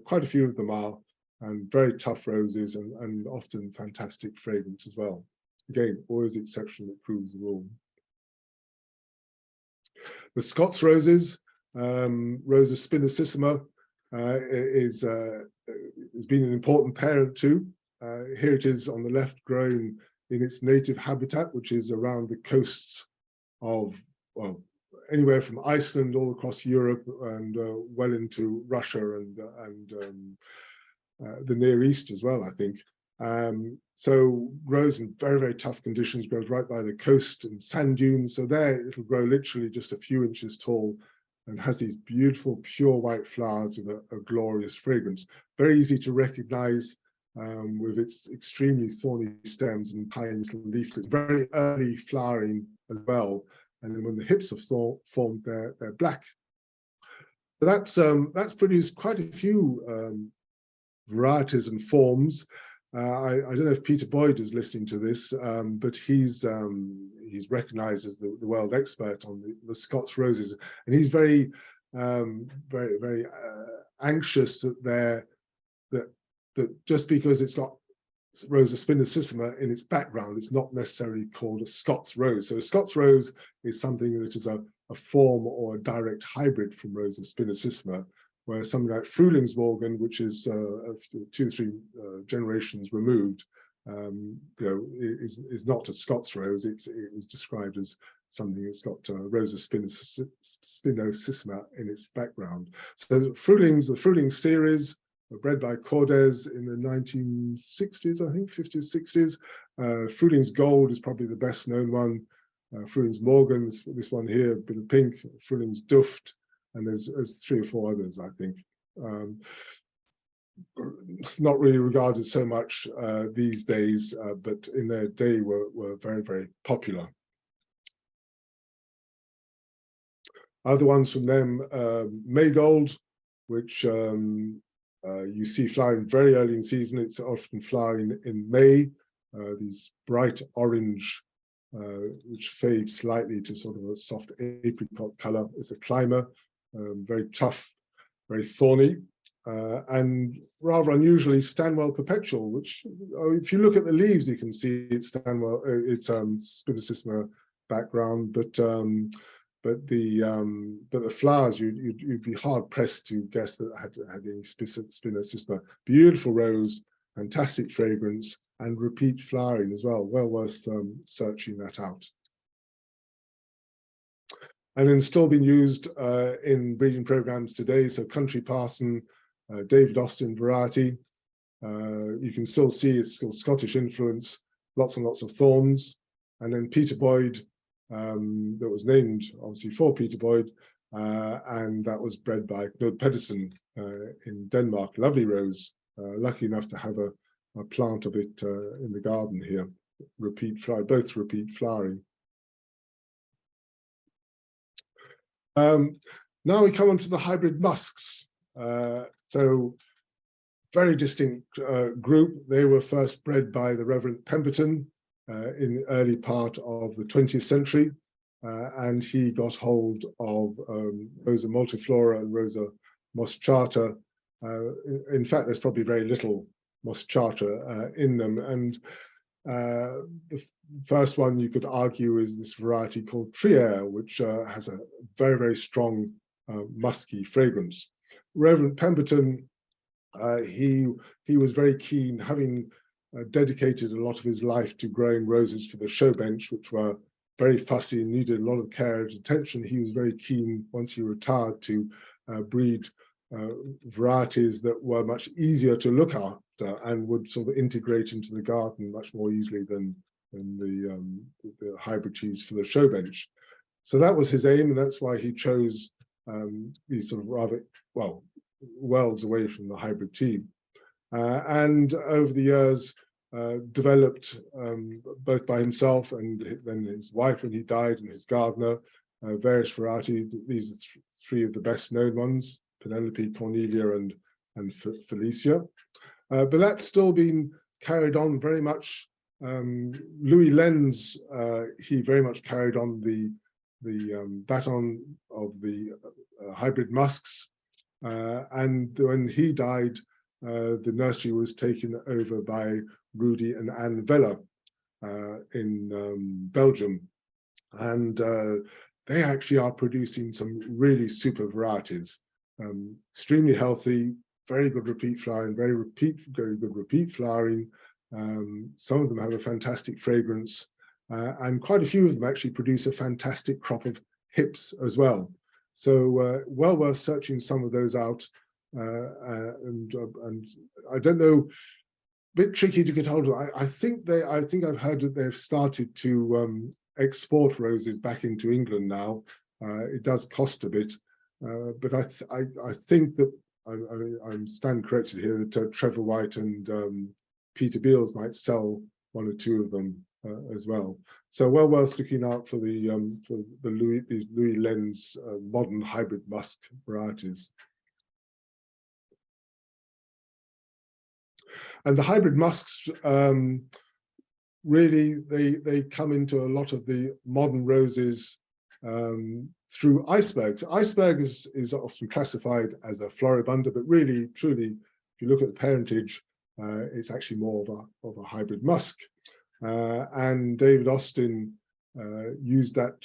quite a few of them are, and very tough roses and often fantastic fragrance as well. Again, always the exception that proves the rule. The Scots roses, Rosa spinosissima, has been an important parent too. Here it is on the left, growing in its native habitat, which is around the coasts of, well, anywhere from Iceland all across Europe and well into Russia and the Near East as well, I think. So grows in very, very tough conditions, grows right by the coast and sand dunes. So there it'll grow literally just a few inches tall and has these beautiful pure white flowers with a glorious fragrance. Very easy to recognize with its extremely thorny stems and tiny little leaflets. Very early flowering as well. And then when the hips have formed, they're black. So that's produced quite a few varieties and forms. I don't know if Peter Boyd is listening to this, but he's recognised as the world expert on the Scots roses, and he's very, very anxious that that just because it's got Rosa spinosissima in its background, it's not necessarily called a Scots rose. So a Scots rose is something that is a form or a direct hybrid from Rosa spinosissima, where something like Frühlingsmorgen, which is 2 or 3 generations removed, is not a Scots rose. It was described as something that's got Rosa spinosissima in its background. So the Frühlings series were bred by Cordes in the 1960s, I think, 50s, 60s. Frühlings Gold is probably the best known one. Frühlingsmorgen, this one here, a bit of pink. Frühlings Duft. And there's 3 or 4 others, I think. Not really regarded so much these days, but in their day were very, very popular. Other ones from them, Maygold, which you see flowering very early in season. It's often flowering in May, these bright orange, which fades slightly to sort of a soft apricot color. It's a climber. Very tough, very thorny, and rather unusually Stanwell perpetual, which if you look at the leaves, you can see it's Stanwell, it's spinosissima background, but the flowers, you'd be hard pressed to guess that it had any spinosissima. Beautiful rose, fantastic fragrance, and repeat flowering as well. Well worth searching that out. And then still being used in breeding programs today. So Country Parson, David Austin variety. You can still see it's still Scottish influence, lots and lots of thorns. And then Peter Boyd, that was named obviously for Peter Boyd, and that was bred by Knud Pedersen in Denmark. Lovely rose, lucky enough to have a plant of it in the garden here. Both repeat flowering. Now we come on to the hybrid musks. So very distinct group. They were first bred by the Reverend Pemberton in the early part of the 20th century. And he got hold of Rosa multiflora and Rosa moschata. In fact, there's probably very little moschata in them. And the first one you could argue is this variety called Trier, which has a very, very strong musky fragrance. Reverend Pemberton, he was very keen, having dedicated a lot of his life to growing roses for the show bench, which were very fussy and needed a lot of care and attention. He was very keen, once he retired, to breed varieties that were much easier to look after and would sort of integrate into the garden much more easily than the hybrid trees for the show bench. So that was his aim, and that's why he chose these sort of rather, well, worlds away from the hybrid tea. And over the years, developed both by himself and then his wife when he died, and his gardener, various varieties. These are three of the best known ones: Penelope, Cornelia, and Felicia. But that's still been carried on very much. Louis Lenz, he very much carried on the baton of the hybrid musks. And when he died, the nursery was taken over by Rudy and Anne Vella in Belgium. And they actually are producing some really super varieties. Extremely healthy, very good repeat flowering, very good repeat flowering. Some of them have a fantastic fragrance, and quite a few of them actually produce a fantastic crop of hips as well. So well worth searching some of those out. And I don't know, a bit tricky to get hold of. I think I've heard that they've started to export roses back into England now. It does cost a bit, but I think that I stand corrected here that Trevor White and Peter Beals might sell one or two of them as well. So well worth looking out for these Louis Lenz modern hybrid musk varieties. And the hybrid musks, really, they come into a lot of the modern roses through icebergs. Iceberg is often classified as a floribunda, but really, truly, if you look at the parentage, it's actually more of a hybrid musk. And David Austin used that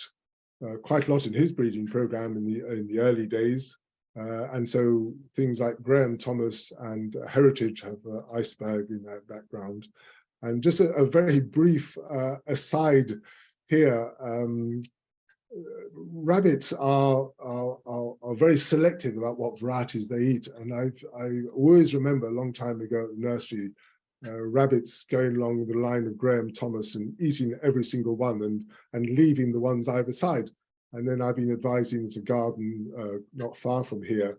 quite a lot in his breeding program in the early days. And so things like Graham Thomas and Heritage have iceberg in that background. And just a very brief aside here, rabbits are very selective about what varieties they eat. And I always remember a long time ago at the nursery, rabbits going along the line of Graham Thomas and eating every single one and leaving the ones either side. And then I've been advising to garden not far from here,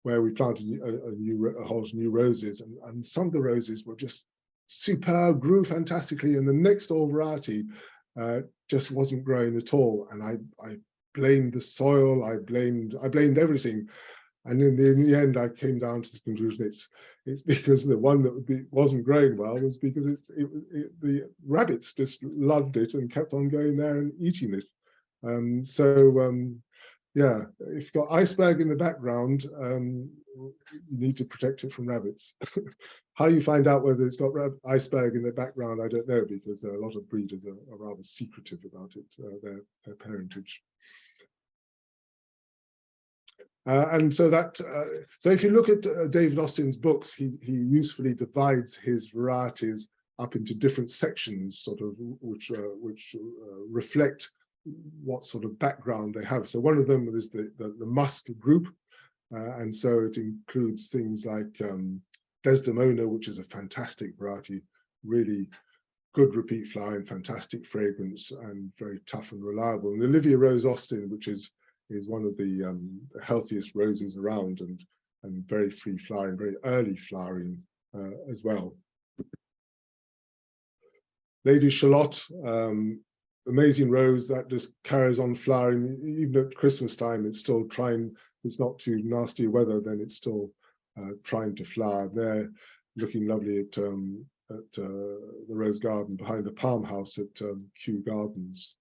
where we planted a whole new roses, and some of the roses were just superb, grew fantastically, and the next door variety just wasn't growing at all. And I blamed the soil, I blamed everything. And in the end, I came down to the conclusion it's because the one that wasn't growing well was because the rabbits just loved it and kept on going there and eating it. Yeah, if you've got iceberg in the background, you need to protect it from rabbits. How you find out whether it's got iceberg in the background, I don't know, because a lot of breeders are rather secretive about it, their parentage. And so if you look at David Austin's books, he usefully divides his varieties up into different sections, sort of, which reflect what sort of background they have. So one of them is the musk group, and so it includes things like Desdemona, which is a fantastic variety, really good repeat flowering, fantastic fragrance, and very tough and reliable. And Olivia Rose Austin, which is one of the healthiest roses around, and very free flowering, very early flowering as well. Lady Charlotte, amazing rose that just carries on flowering even at Christmas time. It's still trying. It's not too nasty weather, then it's still trying to flower. They're looking lovely at the rose garden behind the palm house at Kew Gardens.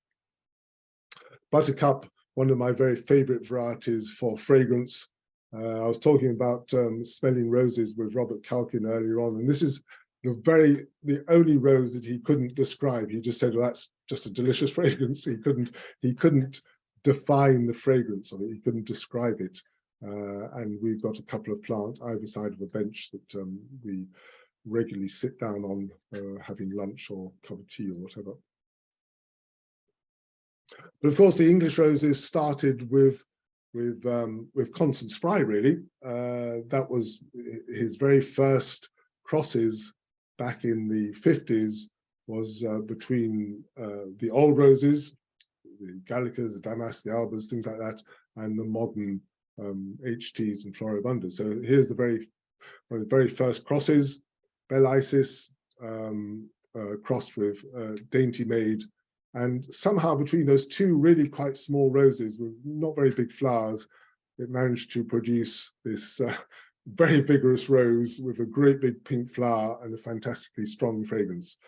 Buttercup, one of my very favorite varieties for fragrance. I was talking about smelling roses with Robert Calkin earlier on, and this is the only rose that he couldn't describe. He just said, well, that's just a delicious fragrance. He couldn't define the fragrance of it. He couldn't describe it. And we've got a couple of plants either side of a bench that we regularly sit down on, having lunch or cup of tea or whatever. But of course, the English roses started with Constance Spry, really. That was his very first crosses back in the 50s, was between the old roses, the Gallicas, the Damas, the Albas, things like that, and the modern HTs and Floribundas. So here's one of the very first crosses, Belle Isis crossed with Dainty Maid, and somehow between those two really quite small roses with not very big flowers, it managed to produce this very vigorous rose with a great big pink flower and a fantastically strong fragrance.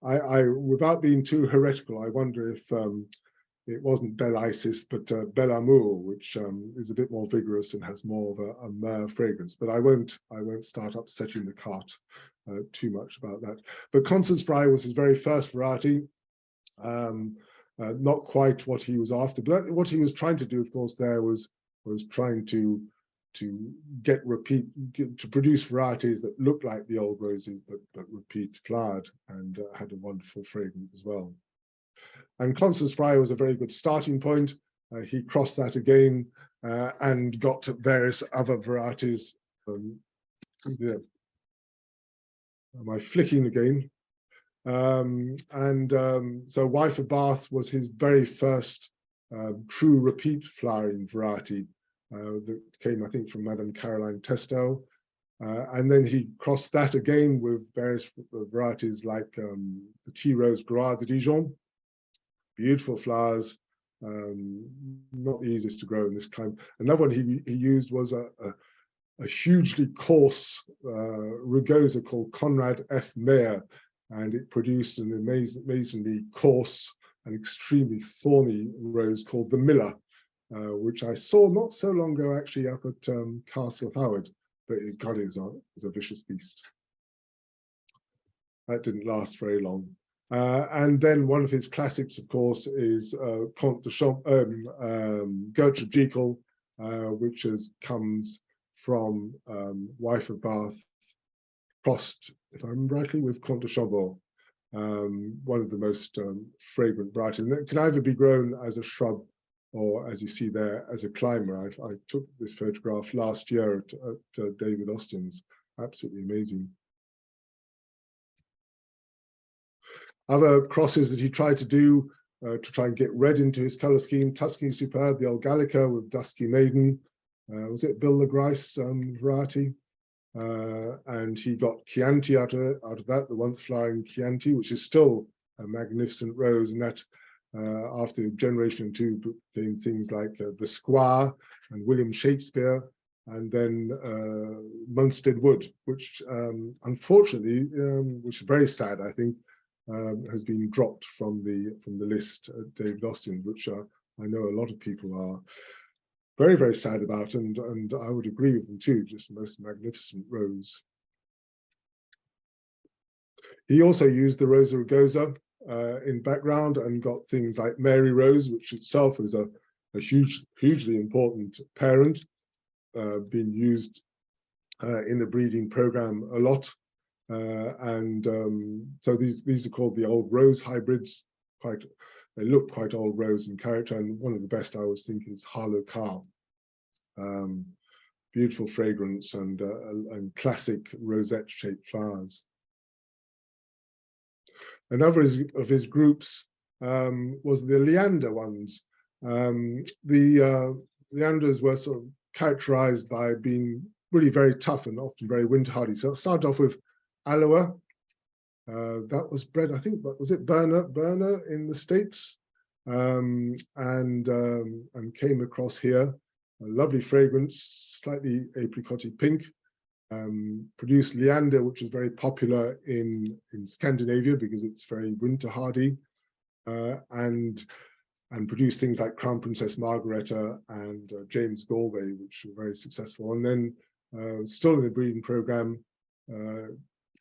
Without being too heretical, I wonder if it wasn't Belle Isis, but Belle Amour, which is a bit more vigorous and has more of a myrrh fragrance. But I won't start upsetting the cart too much about that. But Constance Spry was his very first variety. Not quite what he was after, but what he was trying to do, of course, there was trying to produce varieties that looked like the old roses, but repeat flowered and had a wonderful fragrance as well. And Constance Spry was a very good starting point. He crossed that again and got various other varieties. Yeah. Am I flicking again? So Wife of Bath was his very first true repeat flowering variety that came, I think, from Madame Caroline Testel. And then he crossed that again with various varieties like the tea rose Gloire de Dijon. Beautiful flowers, not the easiest to grow in this climate. Another one he used was a hugely coarse rugosa called Conrad F. Mayer, and it produced an amazingly coarse and extremely thorny rose called the Miller, which I saw not so long ago actually up at Castle Howard, but God, it was a vicious beast. That didn't last very long. And then one of his classics, of course, is Comte de Gertrude Jekyll, which comes from Wife of Bath, crossed, if I remember rightly, with Comte de Chambord, one of the most fragrant varieties. And it can either be grown as a shrub or, as you see there, as a climber. I took this photograph last year at David Austin's. Absolutely amazing. Other crosses that he tried to do to try and get red into his color scheme: Tuscany Superb, the old Gallica with Dusky Maiden. Was it Bill Legrice variety? And he got Chianti out of that, the once flowering Chianti, which is still a magnificent rose. And that after generation 2 came things like the Squire and William Shakespeare, and then Munstead Wood, which unfortunately, which is very sad, I think, has been dropped from the list at David Austin, which I know a lot of people are very, very sad about, and I would agree with them too. Just the most magnificent rose. He also used the Rosa rugosa in background and got things like Mary Rose, which itself is a hugely important parent, being used in the breeding program a lot. So these are called the old rose hybrids. They look quite old rose in character, and one of the best I always think is Harlow Carr. beautiful fragrance and classic rosette-shaped flowers. Another of his groups was the Leander ones. The Leanders were sort of characterized by being really very tough and often very winter hardy. So it started off with aloe. That was bred, I think, was it Berner in the States, and came across here. A lovely fragrance, slightly apricotty pink. Produced Leander, which is very popular in Scandinavia because it's very winter hardy, and produced things like Crown Princess Margareta and James Galway, which were very successful. And then still in the breeding program,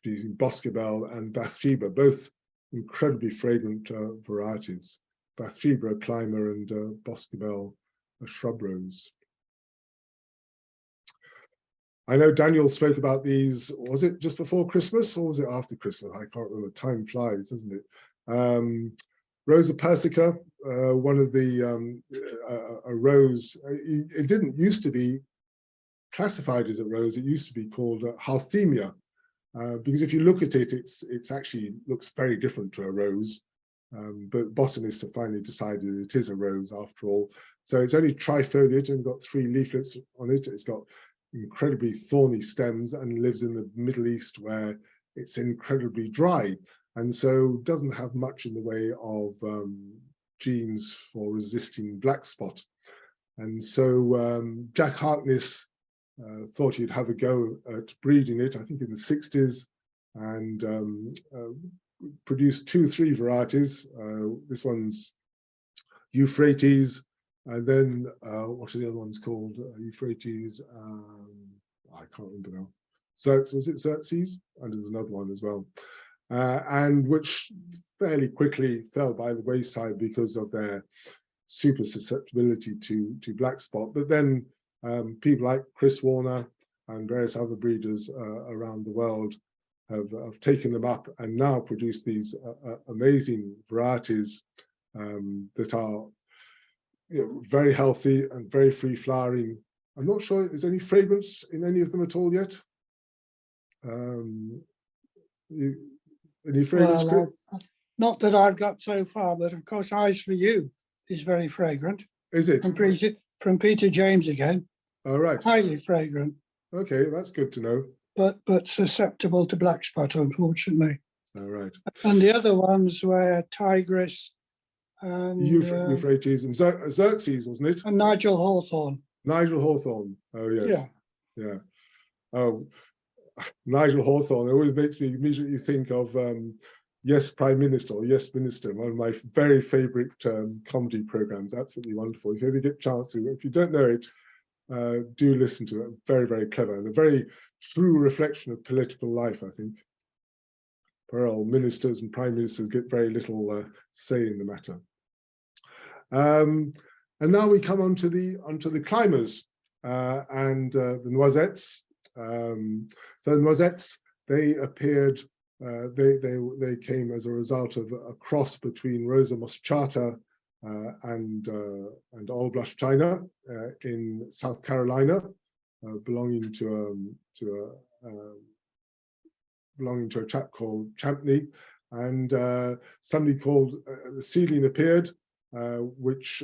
using Boscobel and Bathsheba, both incredibly fragrant varieties. Bathsheba, a climber, and Boscobel, a shrub rose. I know Daniel spoke about these, was it just before Christmas or was it after Christmas? I can't remember, time flies, doesn't it? Rosa persica, one of the, a rose, it didn't used to be classified as a rose, it used to be called Halthemia, because if you look at it, it's actually looks very different to a rose, but botanists have finally decided it is a rose after all. So it's only trifoliate and got 3 leaflets on it. It's got incredibly thorny stems and lives in the Middle East where it's incredibly dry, and so doesn't have much in the way of genes for resisting black spot. And so Jack Harkness thought he'd have a go at breeding it, I think in the 60s, and produced 2-3 varieties. This one's Euphrates, and then what are the other ones called? Euphrates, I can't remember now. Xerxes, was it Xerxes? And there's another one as well. And which fairly quickly fell by the wayside because of their super susceptibility to black spot. But then people like Chris Warner and various other breeders around the world have taken them up and now produce these amazing varieties that are very healthy and very free flowering. I'm not sure there's any fragrance in any of them at all yet. Any fragrance? Well, not that I've got so far, but of course, Eyes for You is very fragrant. Is it? From Peter James again. All right. Highly fragrant. Okay, that's good to know. But susceptible to black spot, unfortunately. All right. And the other ones were Tigris and Euphrates and Xerxes, wasn't it? And Nigel Hawthorne. Nigel Hawthorne. Oh yes. Yeah. Oh, Nigel Hawthorne always makes me immediately think of Yes, Prime Minister or Yes, Minister, one of my very favorite comedy programs. Absolutely wonderful. If you ever get a chance to, if you don't know it, do listen to it. Very, very clever and a very true reflection of political life, I think. Poor old ministers and prime ministers get very little say in the matter. And now we come onto the climbers and the noisettes. So the noisettes, they appeared. They came as a result of a cross between Rosa moschata and Old Blush China in South Carolina, belonging to a chap called Champney, and somebody called the seedling appeared, which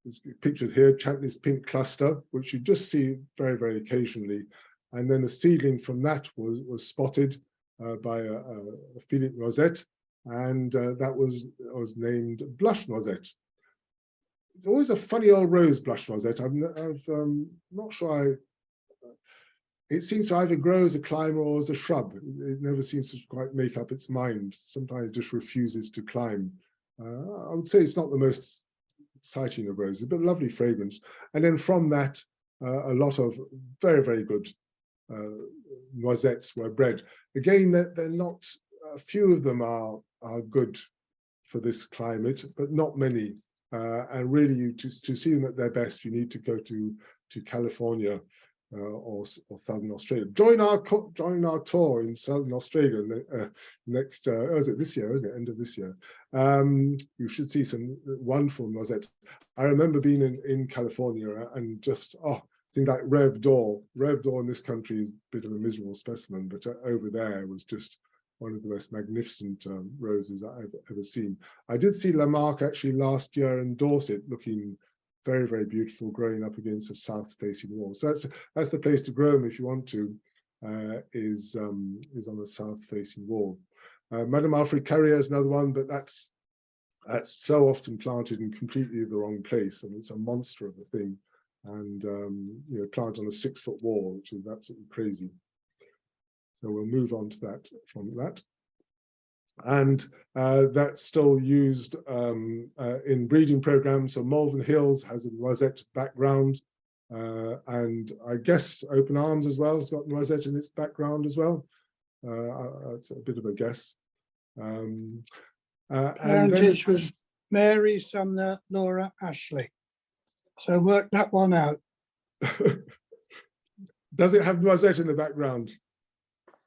is pictured here, Champney's pink cluster, which you just see very, very occasionally, and then a seedling from that was spotted by a Philip Noisette, and that was named Blush Noisette. It's always a funny old rose, Blush Noisette. I'm not sure. It seems to either grow as a climber or as a shrub. It never seems to quite make up its mind. Sometimes just refuses to climb. I would say it's not the most exciting of roses, but lovely fragrance. And then from that, a lot of very, very good noisettes were bred. Again, they're not, a few of them are good for this climate, but not many. And really, to see them at their best, you need to go to California or Southern Australia. Join our tour in Southern Australia next. Is it this year? Isn't it? End of this year. You should see some wonderful noisettes. I remember being in California and just things like Rêve d'Or. Rêve d'Or in this country is a bit of a miserable specimen, but over there was just one of the most magnificent roses I've ever seen. I did see Lamarck actually last year in Dorset, looking very, very beautiful, growing up against a south-facing wall. So that's the place to grow them if you want to, is on the south-facing wall. Madame Alfred Carrier is another one, but that's so often planted in completely the wrong place, and it's a monster of a thing, and you know, planted on a 6-foot wall, which is absolutely crazy. So we'll move on to that from that. And that's still used in breeding programs. So Malvern Hills has a noisette background, and I guess Open Arms as well has got noisette in its background as well. It's a bit of a guess. Parentage was Mary, Sumner, Laura, Ashley. So work that one out. Does it have noisette in the background?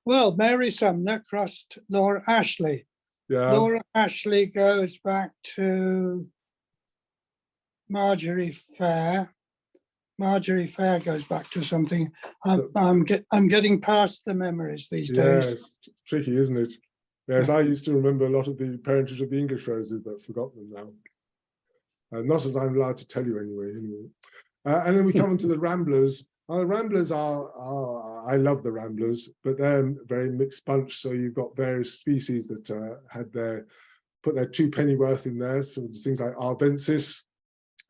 Well, Mary Sumner crossed Laura Ashley. Yeah. Laura Ashley goes back to Marjorie Fair. Marjorie Fair goes back to something. I'm getting past the memories these days. Yes, it's tricky, isn't it? Yes, I used to remember a lot of the parentage of the English roses, but forgot them now. Not that I'm allowed to tell you anyway. And then we come into the Ramblers. The Ramblers I love the Ramblers, but they're a very mixed bunch. So you've got various species that put their 2 pennyworth in there. So things like Arvensis,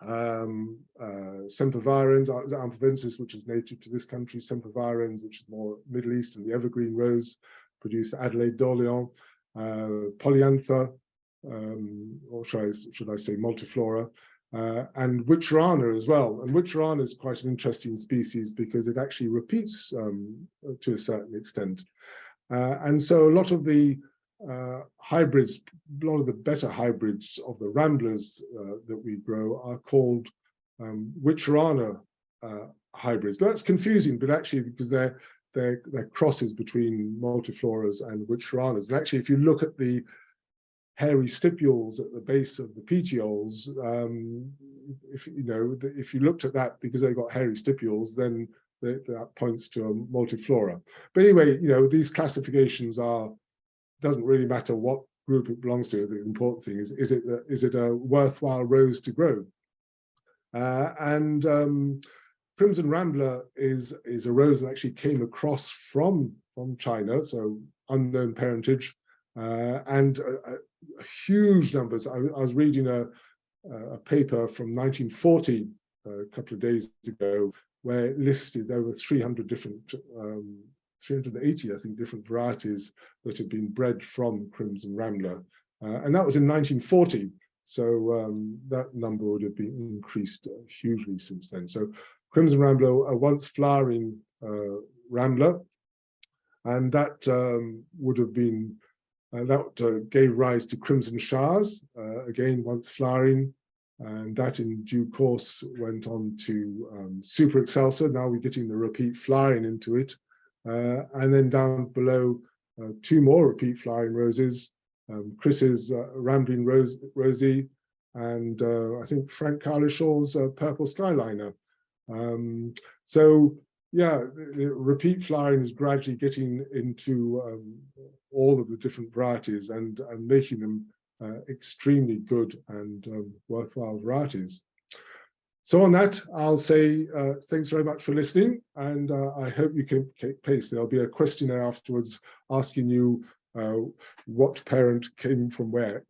Sempervirens, Arvensis, which is native to this country, Sempervirens, which is more Middle East, and the evergreen rose produced Adelaide d'Orléans, Polyantha, or should I say multiflora, and Witcherana as well. And Witcherana is quite an interesting species because it actually repeats to a certain extent. And so a lot of the hybrids, a lot of the better hybrids of the Ramblers that we grow are called Witcherana hybrids. But that's confusing, but actually because they're crosses between multifloras and Witcheranas. And actually, if you look at the hairy stipules at the base of the petioles, if you looked at that because they've got hairy stipules, then that points to a multiflora. But anyway, these classifications doesn't really matter what group it belongs to. The important thing is it a worthwhile rose to grow? Crimson Rambler is a rose that actually came across from China, so unknown parentage, and huge numbers. I was reading a paper from 1940 a couple of days ago, where it listed over 300 different, 380, I think, different varieties that had been bred from Crimson Rambler, and that was in 1940. So that number would have been increased hugely since then. So Crimson Rambler, a once flowering rambler, and that would have been, that gave rise to Crimson Showers, again, once flowering, and that in due course went on to Super Excelsa. Now we're getting the repeat flowering into it. And then down below, 2 more repeat flowering roses, Chris's Rambling Rosie, and I think Frank Carlishaw's Purple Skyliner. So yeah, the repeat flowering is gradually getting into all of the different varieties and making them extremely good and worthwhile varieties. So on that, I'll say thanks very much for listening, and I hope you can keep pace. There'll be a questionnaire afterwards asking you what parent came from where.